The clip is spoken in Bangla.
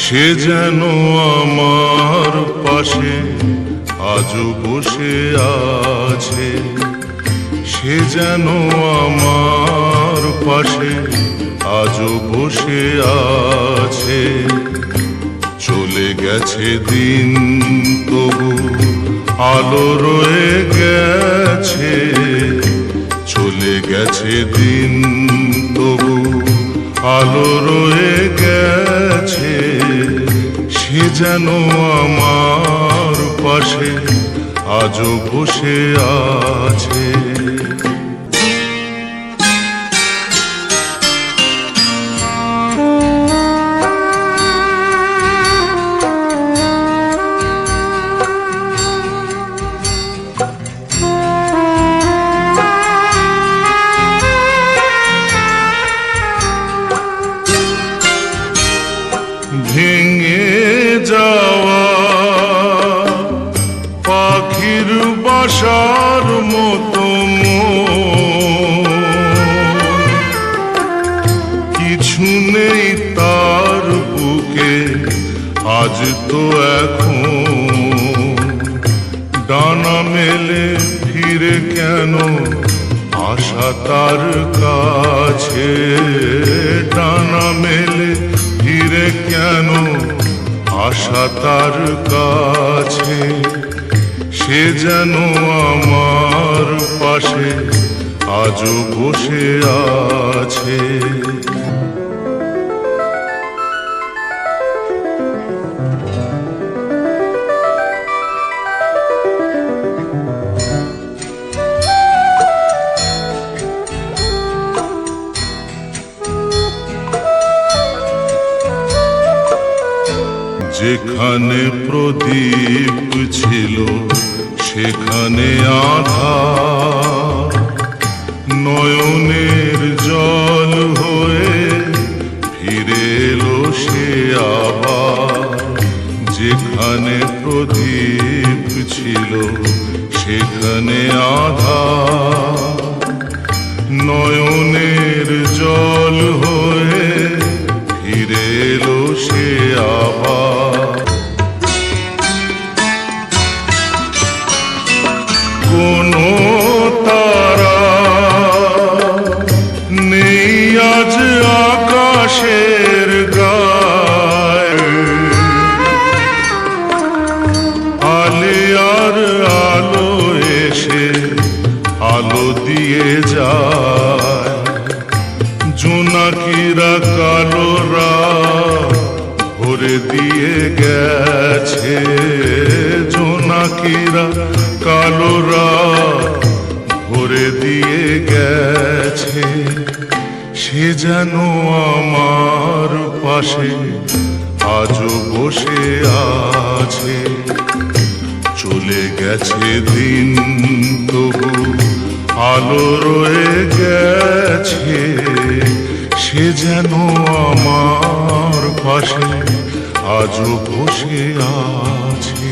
সে যেন আমার পাশে আজও বসে আছে, সে যেন আমার পাশে আজও বসে আছে। চলে গেছে দিন তবু আলো রয়ে গেছে, চলে গেছে দিন তবু আলো রয়ে গেছে। সে যেন আমার পাশে আজও বসে আছে। ভেঙে যাওয়া পাখির বাসার মতো কিছু নেই তার বুকে আজ তো এখন। ডানা মেলে ফিরে কেন আশা তার কাছে, ডানা মেলে ফিরে কেন আশা তার কাছে। সে যেন আমার পাশে আজও বসে আছে। যেখানে প্রদীপ ছিল সেখানে আধার, নয়নের জল হয়ে ফিরে এলো সে আবার। যেখানে প্রদীপ ছিল সেখানে আধার, নয়নের জল হয়ে ফিরে এলো সে আবার। কোনো তারা নেই আজ আকাশের গায়ে, আলে আর আলো এসে আলো দিয়ে যায়। জোনাকিরা কালো রাত ভরে দিয়ে গেছে, জোনাকিরা কালো রাত ভরে দিয়ে গেছে। সে যেন আমার পাশে আজও বসে আছে। চলে গেছে দিন তবু আলো রয়ে গেছে। সে যেন আমার পাশে আজও বসে আছে।